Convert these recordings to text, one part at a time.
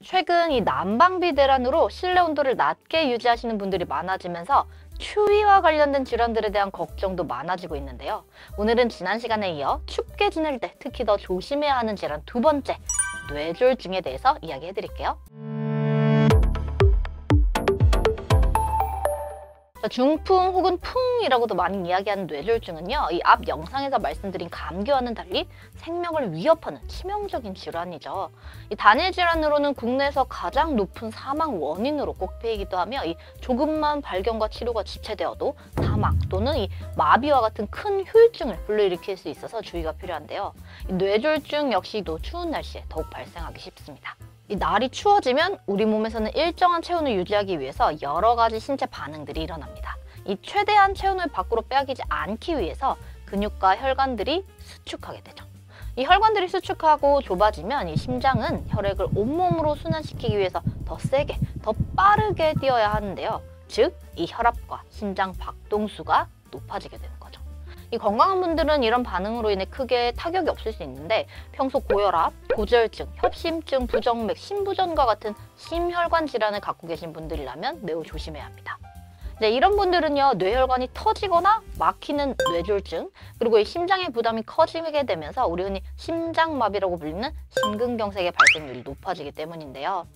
최근 이 난방비 대란으로 실내 온도를 낮게 유지하시는 분들이 많아지면서 추위와 관련된 질환들에 대한 걱정도 많아지고 있는데요. 오늘은 지난 시간에 이어 춥게 지낼 때 특히 더 조심해야 하는 질환 두 번째, 뇌졸중에 대해서 이야기해드릴게요. 중풍 혹은 풍이라고도 많이 이야기하는 뇌졸중은요, 이 앞 영상에서 말씀드린 감기와는 달리 생명을 위협하는 치명적인 질환이죠. 이 단일 질환으로는 국내에서 가장 높은 사망 원인으로 꼽히기도 하며, 이 조금만 발견과 치료가 지체되어도 사망 또는 이 마비와 같은 큰 후유증을 불러일으킬 수 있어서 주의가 필요한데요. 이 뇌졸중 역시도 추운 날씨에 더욱 발생하기 쉽습니다. 이 날이 추워지면 우리 몸에서는 일정한 체온을 유지하기 위해서 여러 가지 신체 반응들이 일어납니다. 이 최대한 체온을 밖으로 빼앗기지 않기 위해서 근육과 혈관들이 수축하게 되죠. 이 혈관들이 수축하고 좁아지면 이 심장은 혈액을 온몸으로 순환시키기 위해서 더 세게, 더 빠르게 뛰어야 하는데요. 즉, 이 혈압과 심장 박동수가 높아지게 되는 거죠. 이 건강한 분들은 이런 반응으로 인해 크게 타격이 없을 수 있는데, 평소 고혈압, 고지혈증, 협심증, 부정맥, 심부전과 같은 심혈관 질환을 갖고 계신 분들이라면 매우 조심해야 합니다. 이런 분들은요, 뇌혈관이 터지거나 막히는 뇌졸중, 그리고 이 심장의 부담이 커지게 되면서 우리 흔히 심장마비라고 불리는 심근경색의 발생률이 높아지기 때문인데요.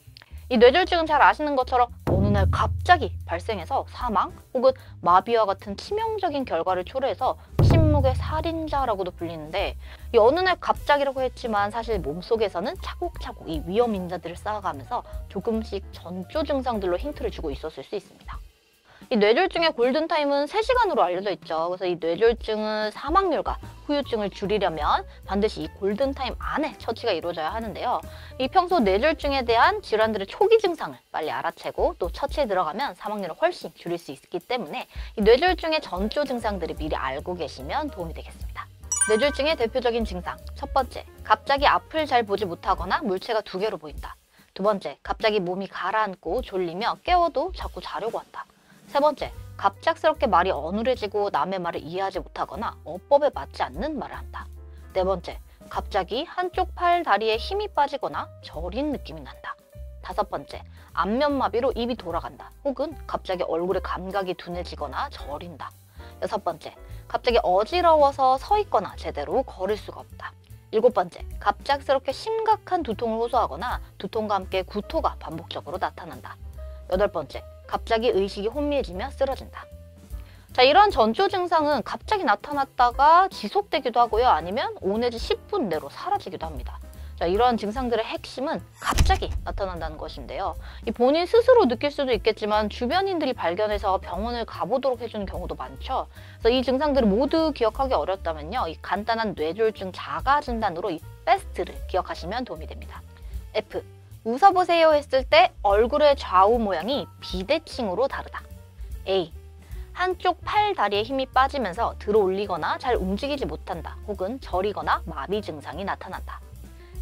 이 뇌졸중은 잘 아시는 것처럼 어느 날 갑자기 발생해서 사망 혹은 마비와 같은 치명적인 결과를 초래해서 침묵의 살인자라고도 불리는데, 이 어느 날 갑자기라고 했지만 사실 몸속에서는 차곡차곡 이 위험 인자들을 쌓아가면서 조금씩 전조 증상들로 힌트를 주고 있었을 수 있습니다. 이 뇌졸중의 골든타임은 3시간으로 알려져 있죠. 그래서 이 뇌졸중은 사망률과 후유증을 줄이려면 반드시 이 골든타임 안에 처치가 이루어져야 하는데요. 이 평소 뇌졸중에 대한 질환들의 초기 증상을 빨리 알아채고 또 처치에 들어가면 사망률을 훨씬 줄일 수 있기 때문에 이 뇌졸중의 전조 증상들을 미리 알고 계시면 도움이 되겠습니다. 뇌졸중의 대표적인 증상, 첫 번째, 갑자기 앞을 잘 보지 못하거나 물체가 2개로 보인다. 두 번째, 갑자기 몸이 가라앉고 졸리며 깨워도 자꾸 자려고 한다. 세 번째, 갑작스럽게 말이 어눌해지고 남의 말을 이해하지 못하거나 어법에 맞지 않는 말을 한다. 네 번째, 갑자기 한쪽 팔, 다리에 힘이 빠지거나 저린 느낌이 난다. 다섯 번째, 안면마비로 입이 돌아간다. 혹은 갑자기 얼굴에 감각이 둔해지거나 저린다. 여섯 번째, 갑자기 어지러워서 서 있거나 제대로 걸을 수가 없다. 일곱 번째, 갑작스럽게 심각한 두통을 호소하거나 두통과 함께 구토가 반복적으로 나타난다. 여덟 번째, 갑자기 의식이 혼미해지며 쓰러진다. 이런 전조 증상은 갑자기 나타났다가 지속되기도 하고요. 아니면 5 내지 10분 내로 사라지기도 합니다. 이런 증상들의 핵심은 갑자기 나타난다는 것인데요. 이 본인 스스로 느낄 수도 있겠지만 주변인들이 발견해서 병원을 가보도록 해주는 경우도 많죠. 그래서 이 증상들을 모두 기억하기 어렵다면요, 이 간단한 뇌졸중 자가 진단으로 이 패스트를 기억하시면 도움이 됩니다. F. 웃어보세요 했을 때 얼굴의 좌우 모양이 비대칭으로 다르다. A. 한쪽 팔, 다리에 힘이 빠지면서 들어올리거나 잘 움직이지 못한다. 혹은 저리거나 마비 증상이 나타난다.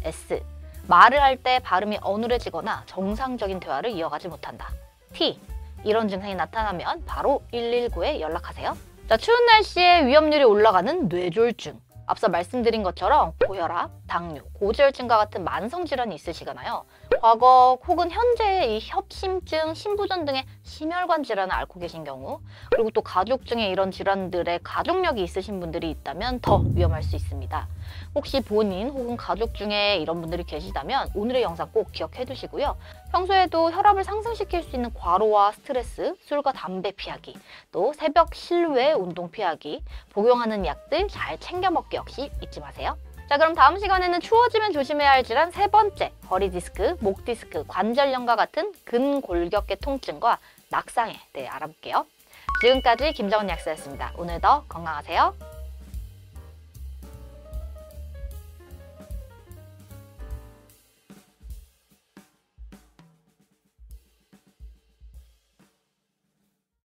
S. 말을 할 때 발음이 어눌해지거나 정상적인 대화를 이어가지 못한다. T. 이런 증상이 나타나면 바로 119에 연락하세요. 추운 날씨에 위험률이 올라가는 뇌졸중. 앞서 말씀드린 것처럼 고혈압, 당뇨, 고지혈증과 같은 만성질환이 있으시거나요. 과거 혹은 현재 이 협심증, 심부전 등의 심혈관 질환을 앓고 계신 경우, 그리고 또 가족 중에 이런 질환들의 가족력이 있으신 분들이 있다면 더 위험할 수 있습니다. 혹시 본인 혹은 가족 중에 이런 분들이 계시다면 오늘의 영상 꼭 기억해 두시고요. 평소에도 혈압을 상승시킬 수 있는 과로와 스트레스, 술과 담배 피하기, 또 새벽 실외 운동 피하기, 복용하는 약들 잘 챙겨 먹기 역시 잊지 마세요. 그럼 다음 시간에는 추워지면 조심해야 할 질환 세 번째, 허리 디스크, 목 디스크, 관절염과 같은 근골격계 통증과 낙상에 대해 알아볼게요. 지금까지 김정은 약사였습니다. 오늘도 건강하세요.